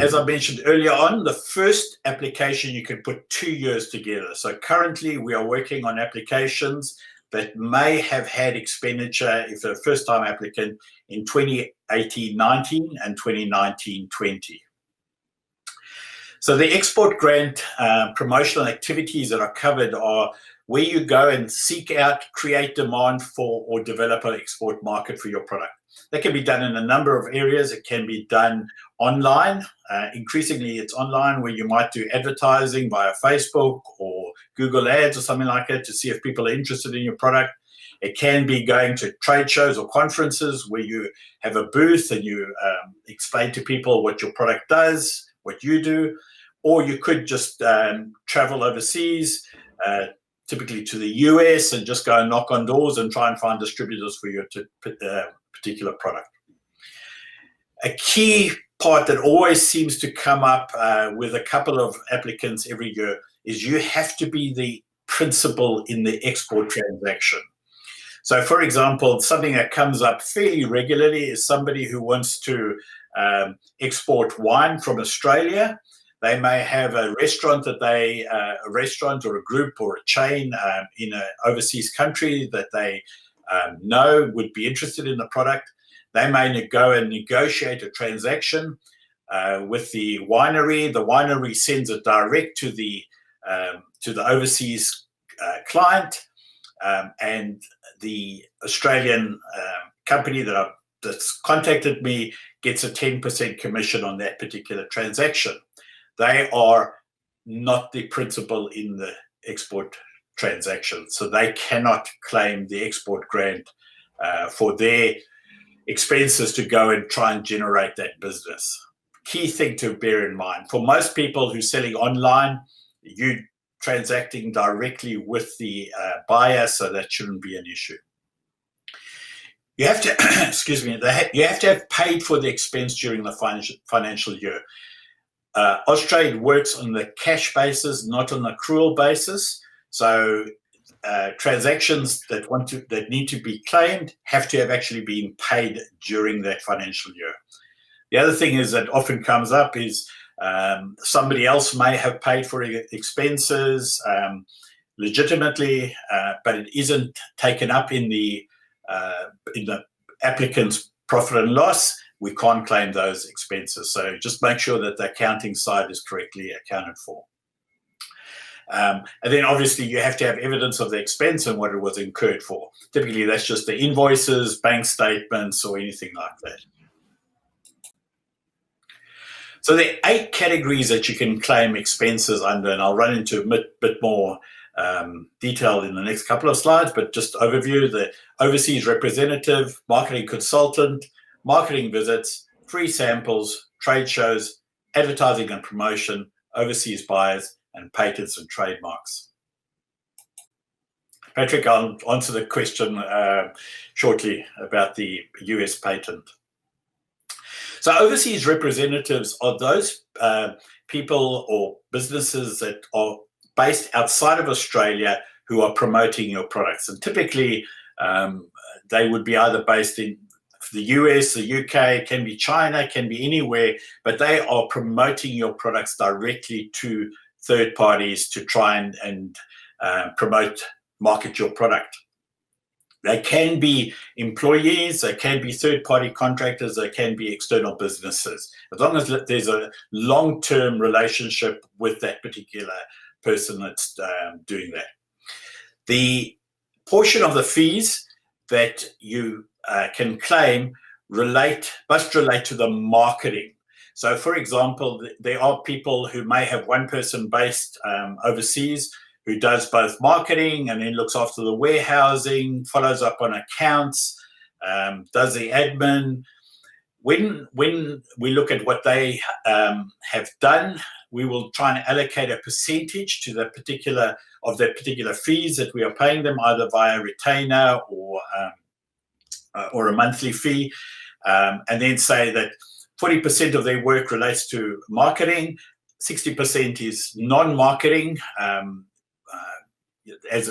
as I mentioned earlier on, the first application you can put 2 years together. So currently we are working on applications that may have had expenditure, if they're a first-time applicant, in 2018-19 and 2019-20. So the export grant promotional activities that are covered are where you go and seek out, create demand for, or develop an export market for your product. That can be done in a number of areas. It can be done online. Increasingly, it's online, where you might do advertising via Facebook or Google Ads or something like that to see if people are interested in your product. It can be going to trade shows or conferences where you have a booth and you explain to people what your product does, what you do. Or you could just travel overseas, typically to the US, and just go and knock on doors and try and find distributors for your particular product. A key part that always seems to come up with a couple of applicants every year is you have to be the principal in the export transaction. So, for example, something that comes up fairly regularly is somebody who wants to export wine from Australia. They may have a restaurant that a restaurant or a group or a chain in an overseas country that they know would be interested in the product. They may go and negotiate a transaction with the winery. The winery sends it direct to the overseas client, and the Australian company that's contacted me gets a 10% commission on that particular transaction. They are not the principal in the export transaction, so they cannot claim the export grant for their expenses to go and try and generate that business. Key thing to bear in mind, for most people who are selling online, you're transacting directly with the buyer, so that shouldn't be an issue. You have to, excuse me, you have to have paid for the expense during the financial year. Austrade works on the cash basis, not on the accrual basis. So transactions that need to be claimed have to have actually been paid during that financial year. The other thing is that often comes up is somebody else may have paid for expenses legitimately, but it isn't taken up in the applicant's profit and loss. We can't claim those expenses. So just make sure that the accounting side is correctly accounted for. And then obviously you have to have evidence of the expense and what it was incurred for. Typically that's just the invoices, bank statements, or anything like that. So there are 8 categories that you can claim expenses under, and I'll run into a bit more detail in the next couple of slides, but just overview: the overseas representative, marketing consultant, marketing visits, free samples, trade shows, advertising and promotion, overseas buyers, and patents and trademarks. Patrick, I'll answer the question shortly about the US patent. So overseas representatives are those people or businesses that are based outside of Australia who are promoting your products. And typically they would be either based in the US, the UK, can be China, can be anywhere, but they are promoting your products directly to third parties to try and market your product. They can be employees, they can be third-party contractors, they can be external businesses, as long as there's a long-term relationship with that particular person that's doing that. The portion of the fees that you can claim must relate to the marketing. So, for example, there are people who may have one person based overseas who does both marketing and then looks after the warehousing, follows up on accounts, does the admin. When we look at what they have done, we will try and allocate a percentage to the particular fees that we are paying them, either via retainer or a monthly fee, and then say that 40% of their work relates to marketing, 60% is non-marketing. As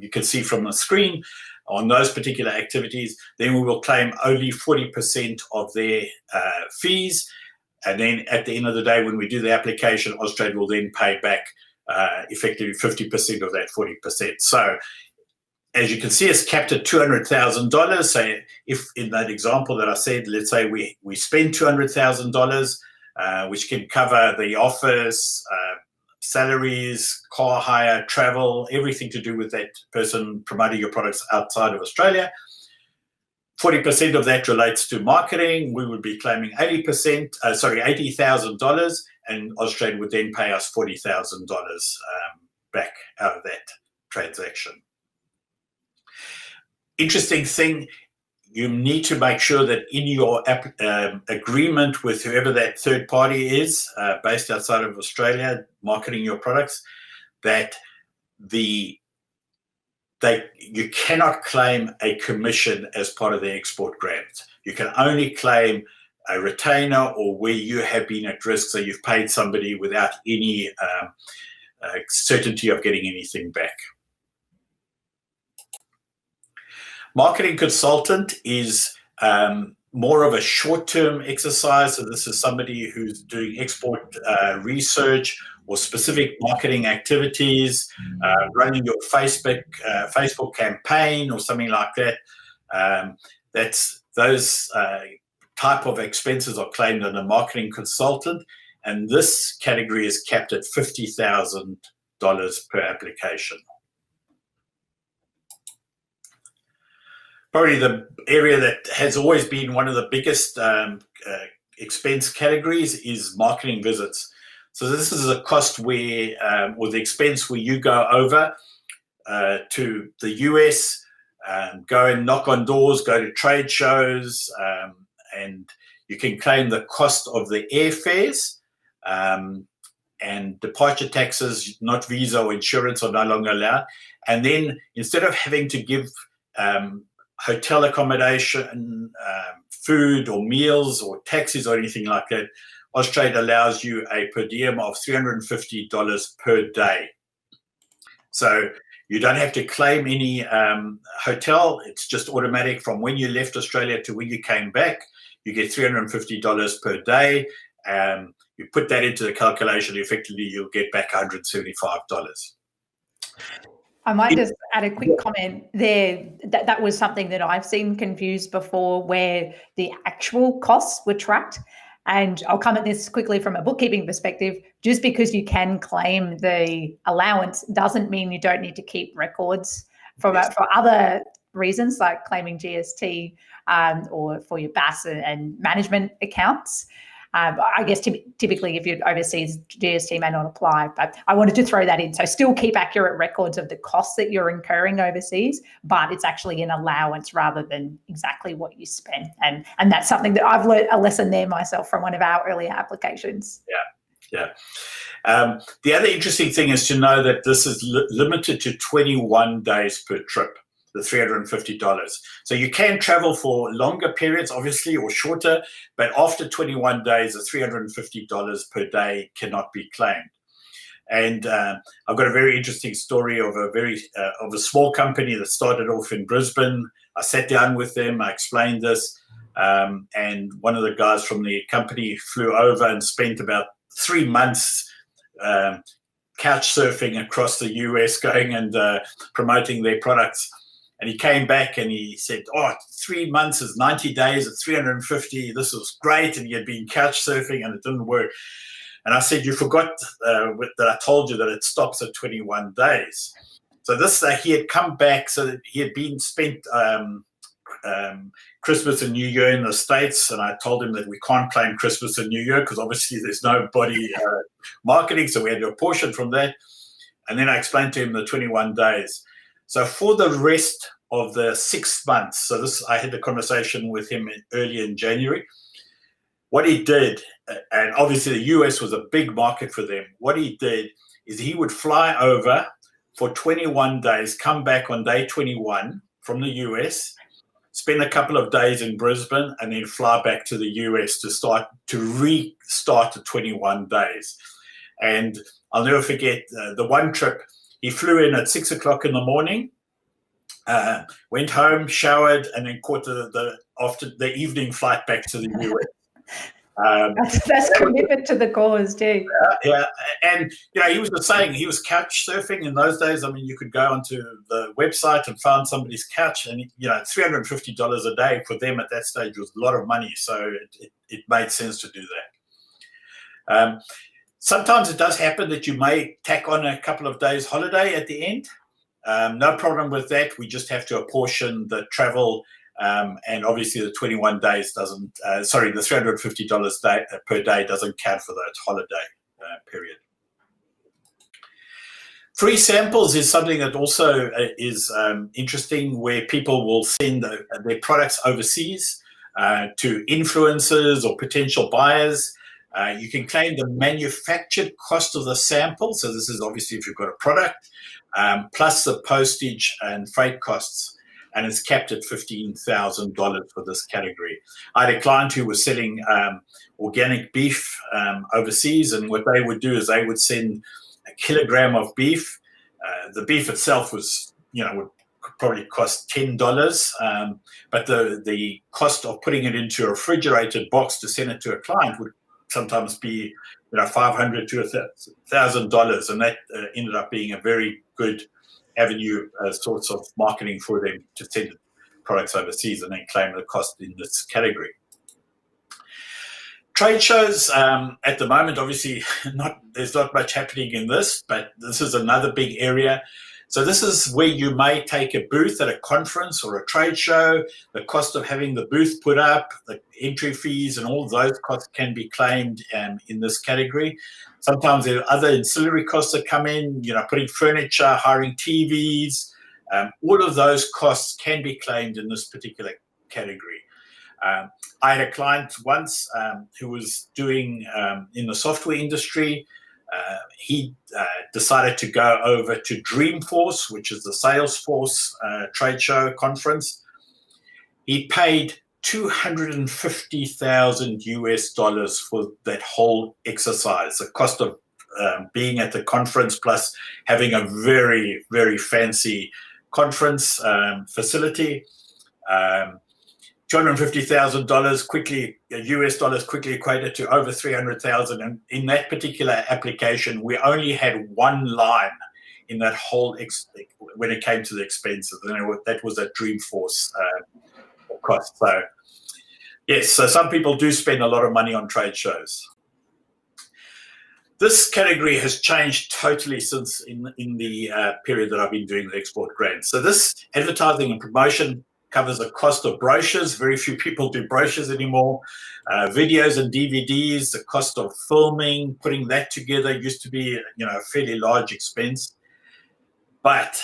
you can see from the screen, on those particular activities, then we will claim only 40% of their fees. And then at the end of the day, when we do the application, Austrade will then pay back effectively 50% of that 40%. So as you can see, it's capped at $200,000. So if in that example that I said, let's say we spend $200,000, which can cover the office, salaries, car hire, travel, everything to do with that person promoting your products outside of Australia. 40% of that relates to marketing. We would be claiming $80,000, and Austrade would then pay us $40,000 back out of that transaction. Interesting thing, you need to make sure that in your agreement with whoever that third party is, based outside of Australia, marketing your products, that you cannot claim a commission as part of the export grant. You can only claim a retainer or where you have been at risk, so you've paid somebody without any certainty of getting anything back. Marketing consultant is more of a short-term exercise. So this is somebody who's doing export research or specific marketing activities, running your Facebook campaign or something like that. Those type of expenses are claimed on a marketing consultant, and this category is capped at $50,000 per application. Probably the area that has always been one of the biggest expense categories is marketing visits. So this is a cost where, or the expense where you go over to the US, go and knock on doors, go to trade shows, and you can claim the cost of the airfares, and departure taxes, not visa or insurance, are no longer allowed. And then instead of having to give hotel accommodation, food or meals or taxis or anything like that, Austrade allows you a per diem of $350 per day. So you don't have to claim any hotel. It's just automatic from when you left Australia to when you came back. You get $350 per day. You put that into the calculation, effectively you'll get back $175. I might just add a quick comment there. That was something that I've seen confused before, where the actual costs were tracked. And I'll come at this quickly from a bookkeeping perspective. Just because you can claim the allowance doesn't mean you don't need to keep records for other reasons, like claiming GST or for your BAS and management accounts. I guess typically if you're overseas, GST may not apply, but I wanted to throw that in. So still keep accurate records of the costs that you're incurring overseas, but it's actually an allowance rather than exactly what you spend. And that's something that I've learned a lesson there myself from one of our earlier applications. Yeah. The other interesting thing is to know that this is limited to 21 days per trip, the $350. So you can travel for longer periods, obviously, or shorter, but after 21 days, the $350 per day cannot be claimed. And I've got a very interesting story of a small company that started off in Brisbane. I sat down with them, I explained this, and one of the guys from the company flew over and spent about 3 months couch surfing across the US, going and promoting their products. And he came back and he said, 3 months is 90 days at 350. This was great. And he had been couch surfing and it didn't work. And I said, you forgot that I told you that it stops at 21 days. So this, he had come back, so that he had spent Christmas and New Year in the States. And I told him that we can't claim Christmas and New Year because obviously there's nobody marketing. So we had to apportion from that. And then I explained to him the 21 days. So for the rest of the 6 months, so I had the conversation with him early in January. What he did, and obviously the US was a big market for them, what he did is he would fly over for 21 days, come back on day 21 from the US, spend a couple of days in Brisbane, and then fly back to the US to restart the 21 days. And I'll never forget the one trip. He flew in at 6 o'clock in the morning, went home, showered, and then caught the evening flight back to the US. That's commitment to the cause too. Yeah, and he was just saying he was couch surfing in those days. I mean, you could go onto the website and find somebody's couch, and $350 a day for them at that stage was a lot of money. So it made sense to do that. Sometimes it does happen that you may tack on a couple of days holiday at the end. No problem with that. We just have to apportion the travel. And obviously the 21 days doesn't, the $350 per day doesn't count for that holiday period. Free samples is something that also is interesting, where people will send their products overseas to influencers or potential buyers. You can claim the manufactured cost of the sample. So this is obviously if you've got a product, plus the postage and freight costs. And it's capped at $15,000 for this category. I had a client who was selling organic beef overseas, and what they would do is they would send a kilogram of beef. The beef itself was, would probably cost $10, but the cost of putting it into a refrigerated box to send it to a client would sometimes be, $500 to $1,000, and that ended up being a very good avenue sorts of marketing for them to send products overseas and then claim the cost in this category. Trade shows at the moment, obviously there's not much happening in this, but this is another big area. So this is where you may take a booth at a conference or a trade show. The cost of having the booth put up, the entry fees, and all those costs can be claimed in this category. Sometimes there are other ancillary costs that come in, putting furniture, hiring TVs. All of those costs can be claimed in this particular category. I had a client once who was doing in the software industry. He decided to go over to Dreamforce, which is the Salesforce trade show conference. He paid $250,000 for that whole exercise. The cost of being at the conference plus having a very, very fancy conference facility. $250,000 quickly, US dollars quickly equated to over 300,000. And in that particular application, we only had one line in that whole when it came to the expenses. And that was a Dreamforce cost. So yes, so some people do spend a lot of money on trade shows. This category has changed totally since in the period that I've been doing the export grants. So this advertising and promotion covers the cost of brochures. Very few people do brochures anymore. Videos and DVDs, the cost of filming, putting that together used to be a fairly large expense. But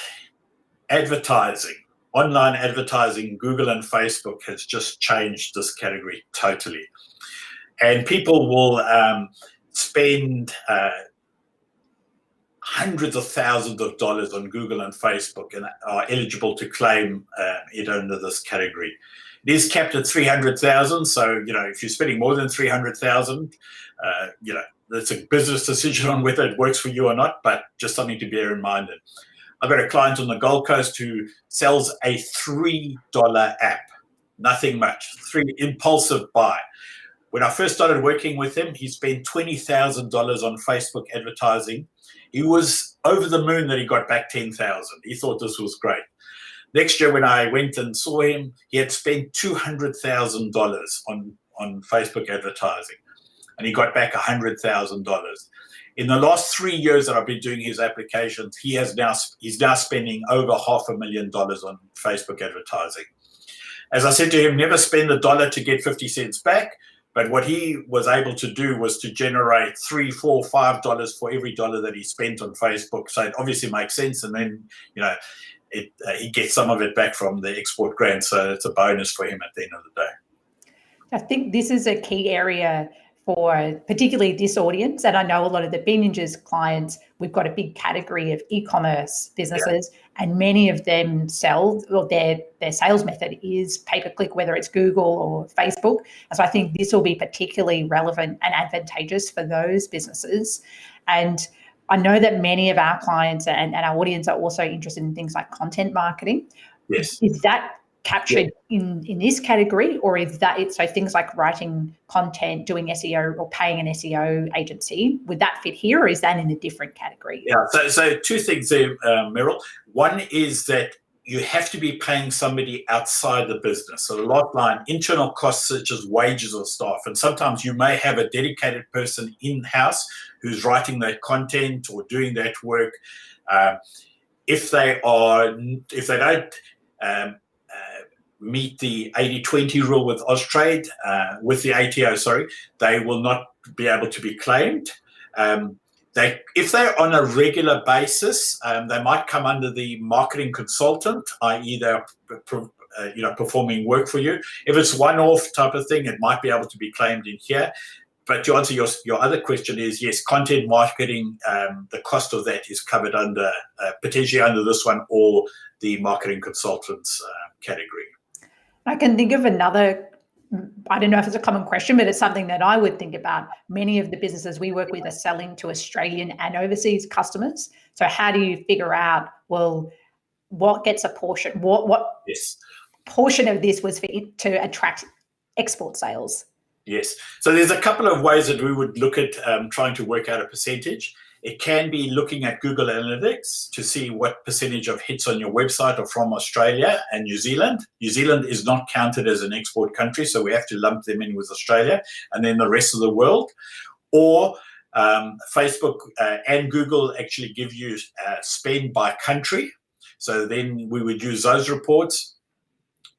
advertising, online advertising, Google and Facebook has just changed this category totally. And people will spend hundreds of thousands of dollars on Google and Facebook and are eligible to claim it under this category. It is capped at 300,000. So, if you're spending more than 300,000, that's a business decision on whether it works for you or not, but just something to bear in mind. I've got a client on the Gold Coast who sells a $3 app, nothing much, impulsive buy. When I first started working with him, he spent $20,000 on Facebook advertising. He was over the moon that he got back 10,000. He thought this was great. Next year, when I went and saw him, he had spent $200,000 on Facebook advertising, and he got back $100,000. In the last 3 years that I've been doing his applications, he's now spending over $500,000 on Facebook advertising. As I said to him, never spend a dollar to get 50 cents back. But what he was able to do was to generate $3, $4, $5 for every dollar that he spent on Facebook. So it obviously makes sense. And then, he gets some of it back from the export grant. So it's a bonus for him at the end of the day. I think this is a key area for particularly this audience. And I know a lot of the Binninger's clients, we've got a big category of e-commerce businesses, and many of them sell, or their sales method is pay-per-click, whether it's Google or Facebook. And so I think this will be particularly relevant and advantageous for those businesses. And I know that many of our clients and our audience are also interested in things like content marketing. Yes. Is that captured in this category, or is that it? So things like writing content, doing SEO, or paying an SEO agency, would that fit here, or is that in a different category? Yeah, so two things there, Meryl. One is that you have to be paying somebody outside the business. So the last line, internal costs such as wages of staff. And sometimes you may have a dedicated person in-house who's writing that content or doing that work. If they don't meet the 80-20 rule with Austrade, with the ATO, sorry, they will not be able to be claimed. If they're on a regular basis, they might come under the marketing consultant, i.e. they're performing work for you. If it's one-off type of thing, it might be able to be claimed in here. But to answer your other question is, yes, content marketing, the cost of that is covered under, potentially under this one or the marketing consultants category. I can think of another, I don't know if it's a common question, but it's something that I would think about. Many of the businesses we work with are selling to Australian and overseas customers. So how do you figure out, well, what gets a portion? What yes. portion of this was for it to attract export sales? Yes. So there's a couple of ways that we would look at trying to work out a percentage. It can be looking at Google Analytics to see what percentage of hits on your website are from Australia and New Zealand. New Zealand is not counted as an export country, so we have to lump them in with Australia and then the rest of the world. Or Facebook and Google actually give you spend by country. So then we would use those reports,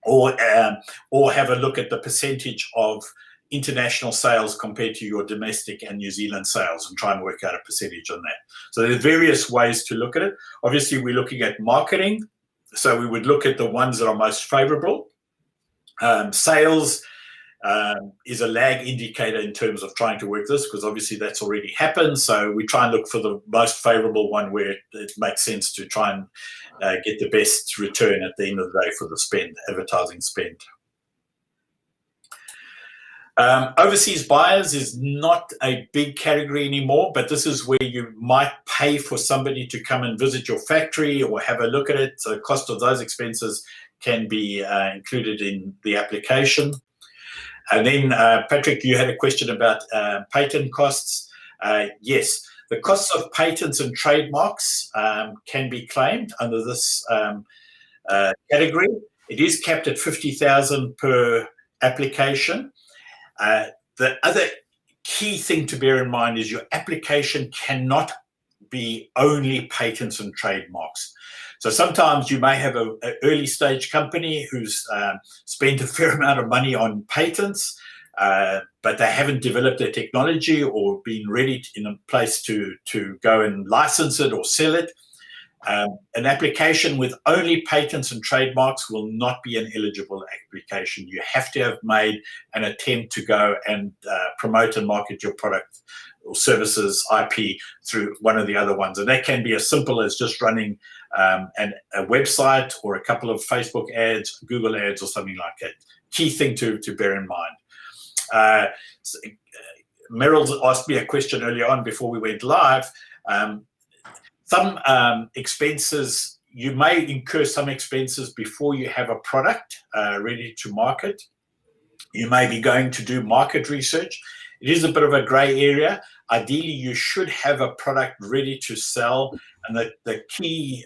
or have a look at the percentage of international sales compared to your domestic and New Zealand sales and try and work out a percentage on that. So there's various ways to look at it. Obviously, we're looking at marketing. So we would look at the ones that are most favorable. Sales is a lag indicator in terms of trying to work this, because obviously that's already happened. So we try and look for the most favorable one where it makes sense to try and get the best return at the end of the day for the spend, advertising spend. Overseas buyers is not a big category anymore, but this is where you might pay for somebody to come and visit your factory or have a look at it. So the cost of those expenses can be included in the application. And then, Patrick, you had a question about patent costs. Yes, the costs of patents and trademarks can be claimed under this category. It is capped at $50,000 per application. The other key thing to bear in mind is your application cannot be only patents and trademarks. So sometimes you may have an early stage company who's spent a fair amount of money on patents, but they haven't developed their technology or been ready in a place to go and license it or sell it. An application with only patents and trademarks will not be an eligible application. You have to have made an attempt to go and promote and market your product or services IP through one of the other ones. And that can be as simple as just running a website or a couple of Facebook ads, Google ads, or something like that. Key thing to bear in mind. Meryl asked me a question earlier on before we went live. Some expenses, you may incur some expenses before you have a product ready to market. You may be going to do market research. It is a bit of a gray area. Ideally, you should have a product ready to sell. And the key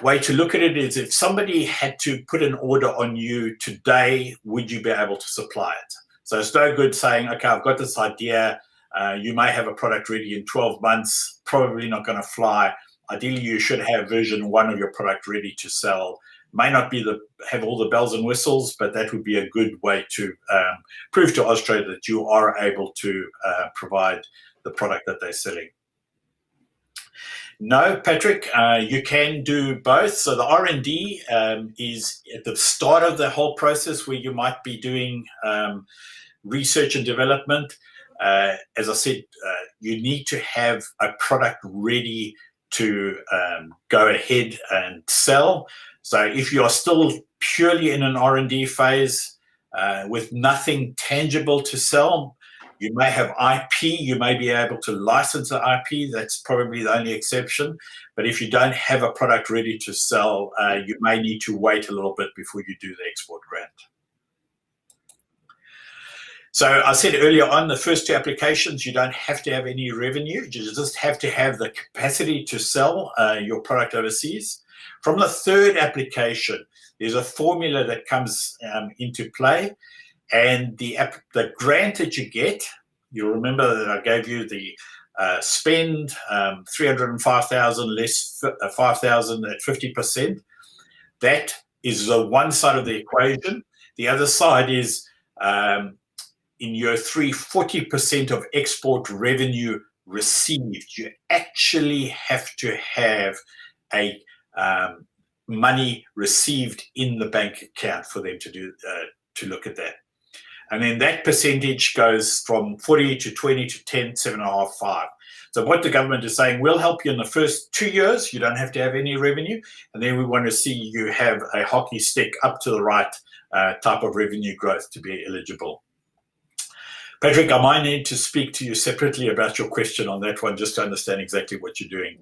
way to look at it is, if somebody had to put an order on you today, would you be able to supply it? So it's no good saying, okay, I've got this idea. You may have a product ready in 12 months, probably not going to fly. Ideally, you should have version 1 of your product ready to sell. May not be have all the bells and whistles, but that would be a good way to prove to Australia that you are able to provide the product that they're selling. No, Patrick, you can do both. So the R&D is at the start of the whole process, where you might be doing research and development. As I said, you need to have a product ready to go ahead and sell. So if you are still purely in an R&D phase with nothing tangible to sell, You may have IP, you may be able to license the IP, that's probably the only exception. But if you don't have a product ready to sell, you may need to wait a little bit before you do the export grant. So I said earlier on, the first two applications, you don't have to have any revenue. You just have to have the capacity to sell your product overseas. From the third application, there's a formula that comes into play. And the grant that you get, you'll remember that I gave you the spend 305,000 less 5,000 at 50%. That is the one side of the equation. The other side is in year 3, 40% of export revenue received. You actually have to have a money received in the bank account for them to look at that. And then that percentage goes from 40 to 20 to 10, 7.5, 5. So what the government is saying, we'll help you in the first 2 years. You don't have to have any revenue. And then we want to see you have a hockey stick up to the right type of revenue growth to be eligible. Patrick, I might need to speak to you separately about your question on that one, just to understand exactly what you're doing.